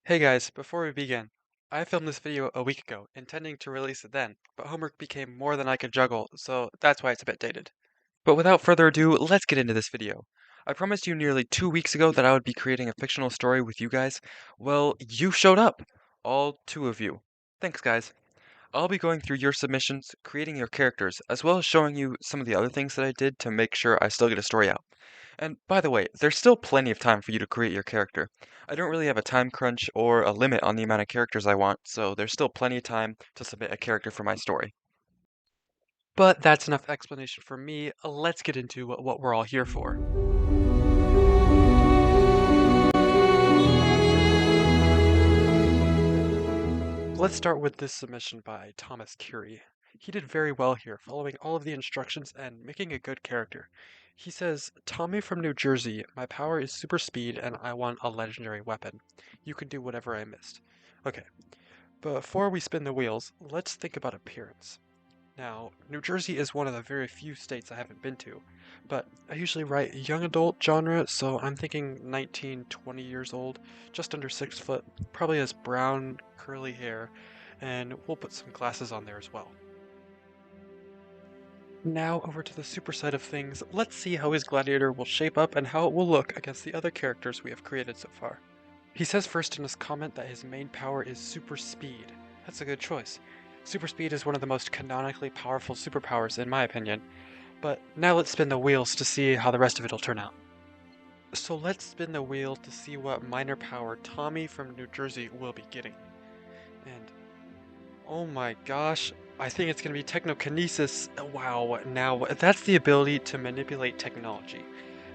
Hey guys, before we begin, I filmed this video a week ago, intending to release it then, but homework became more than I could juggle, so that's why it's a bit dated. But without further ado, let's get into this video. I promised you nearly 2 weeks ago that I would be creating a fictional story with you guys. Well, you showed up! All two of you. Thanks, guys. I'll be going through your submissions, creating your characters, as well as showing you some of the other things that I did to make sure I still get a story out. And by the way, there's still plenty of time for you to create your character. I don't really have a time crunch or a limit on the amount of characters I want, so there's still plenty of time to submit a character for my story. But that's enough explanation for me. Let's get into what we're all here for. Let's start with this submission by Thomas Curie. He did very well here, following all of the instructions and making a good character. He says, Tommy from New Jersey, my power is super speed and I want a legendary weapon. You can do whatever I missed. Okay, before we spin the wheels, let's think about appearance. Now, New Jersey is one of the very few states I haven't been to, but I usually write young adult genre, so I'm thinking 19, 20 years old, just under 6 foot, probably has brown, curly hair, and we'll put some glasses on there as well. Now over to the super side of things, let's see how his gladiator will shape up and how it will look against the other characters we have created so far. He says first in his comment that his main power is super speed. That's a good choice. Super speed is one of the most canonically powerful superpowers in my opinion, but now let's spin the wheels to see how the rest of it'll turn out. So let's spin the wheel to see what minor power Tommy from New Jersey will be getting. And oh my gosh, I think it's gonna be technokinesis. Wow, now that's the ability to manipulate technology.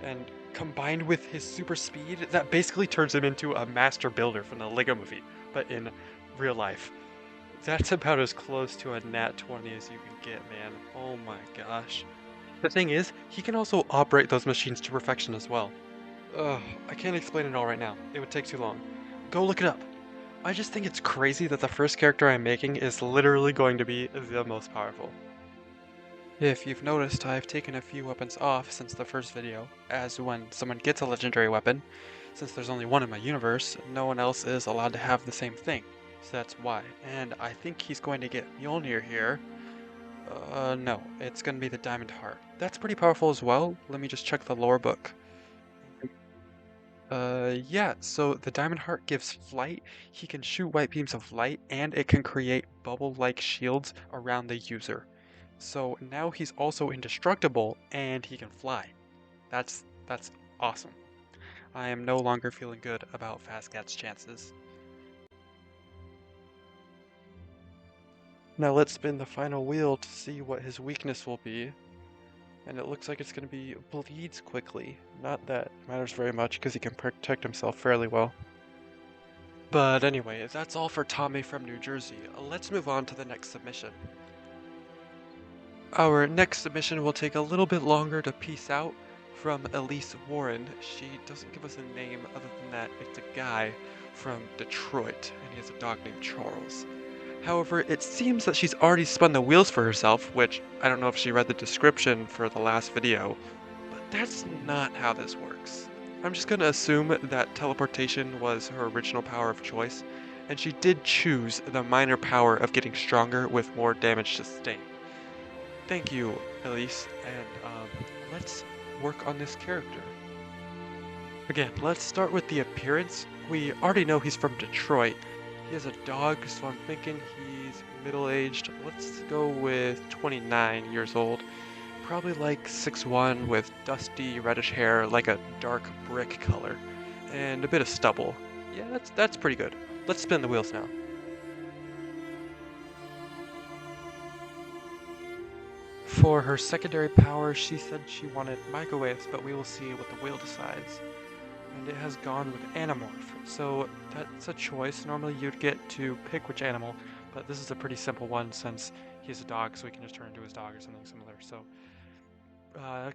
And combined with his super speed, that basically turns him into a master builder from the Lego movie, but in real life. That's about as close to a nat 20 as you can get, man. Oh my gosh. The thing is, he can also operate those machines to perfection as well. Ugh, I can't explain it all right now. It would take too long. Go look it up. I just think it's crazy that the first character I'm making is literally going to be the most powerful. If you've noticed, I've taken a few weapons off since the first video, as when someone gets a legendary weapon, since there's only one in my universe, no one else is allowed to have the same thing. So that's why. And I think he's going to get Mjolnir here. No, it's going to be the Diamond Heart. That's pretty powerful as well. Let me just check the lore book. Yeah, so the Diamond Heart gives flight, he can shoot white beams of light, and it can create bubble-like shields around the user. So now he's also indestructible, and he can fly. That's awesome. I am no longer feeling good about Fazgat's chances. Now let's spin the final wheel to see what his weakness will be. And it looks like it's going to be bleeds quickly. Not that matters very much because he can protect himself fairly well. But anyway, that's all for Tommy from New Jersey. Let's move on to the next submission. Our next submission will take a little bit longer to piece out from Elise Warren. She doesn't give us a name other than that it's a guy from Detroit and he has a dog named Charles. However, it seems that she's already spun the wheels for herself, which I don't know if she read the description for the last video, but that's not how this works. I'm just going to assume that teleportation was her original power of choice, and she did choose the minor power of getting stronger with more damage sustained. Thank you, Elise, and let's work on this character. Again, let's start with the appearance. We already know he's from Detroit. He has a dog, so I'm thinking he's middle-aged. Let's go with 29 years old. Probably like 6'1" with dusty reddish hair, like a dark brick color, and a bit of stubble. Yeah, that's pretty good. Let's spin the wheels now. For her secondary power, she said she wanted microwaves, but we will see what the wheel decides. And it has gone with Animorph, so that's a choice. Normally you'd get to pick which animal, but this is a pretty simple one since he's a dog, so he can just turn into his dog or something similar. So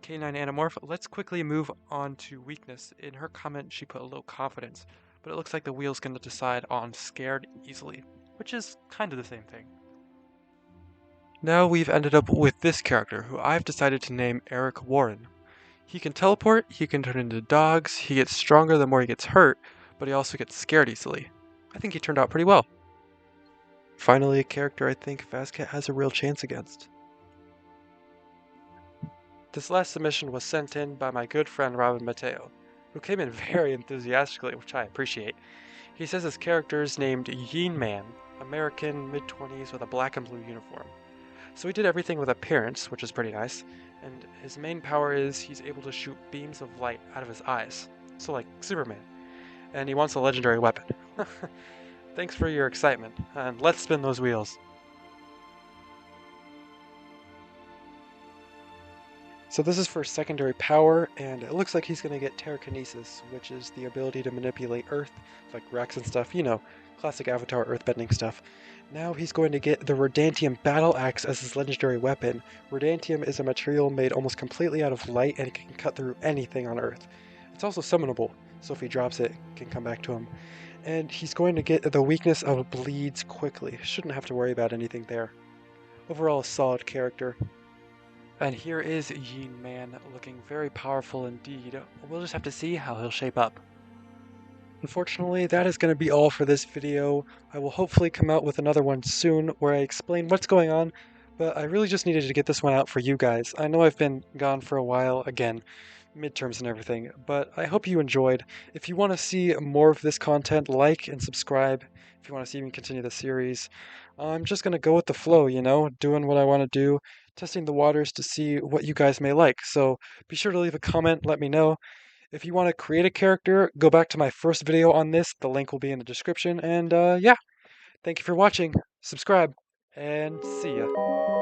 Canine Animorph. Let's quickly move on to weakness. In her comment, she put low confidence, but it looks like the wheel's going to decide on scared easily, which is kind of the same thing. Now we've ended up with this character, who I've decided to name Eric Warren. He can teleport, he can turn into dogs, he gets stronger the more he gets hurt, but he also gets scared easily. I think he turned out pretty well. Finally, a character I think Fazcat has a real chance against. This last submission was sent in by my good friend Robin Mateo, who came in very enthusiastically, which I appreciate. He says his character is named Yin Man, American, mid-20s with a black and blue uniform. So he did everything with appearance, which is pretty nice, and his main power is he's able to shoot beams of light out of his eyes, so like Superman, and he wants a legendary weapon. Thanks for your excitement, and let's spin those wheels. So this is for secondary power, and it looks like he's going to get Telekinesis, which is the ability to manipulate Earth, like Rex and stuff, you know, classic Avatar earthbending stuff. Now he's going to get the Rodantium Battle Axe as his legendary weapon. Rodantium is a material made almost completely out of light, and it can cut through anything on Earth. It's also summonable, so if he drops it, it can come back to him. And he's going to get the weakness of Bleeds quickly. Shouldn't have to worry about anything there. Overall, a solid character. And here is Yin Man, looking very powerful indeed. We'll just have to see how he'll shape up. Unfortunately, that is going to be all for this video. I will hopefully come out with another one soon where I explain what's going on, but I really just needed to get this one out for you guys. I know I've been gone for a while, again, midterms and everything, but I hope you enjoyed. If you want to see more of this content, like and subscribe. If you want to see me continue the series, I'm just going to go with the flow, you know, doing what I want to do, testing the waters to see what you guys may like. So be sure to leave a comment, let me know. If you want to create a character, go back to my first video on this. The link will be in the description. And yeah, thank you for watching. Subscribe, and see ya.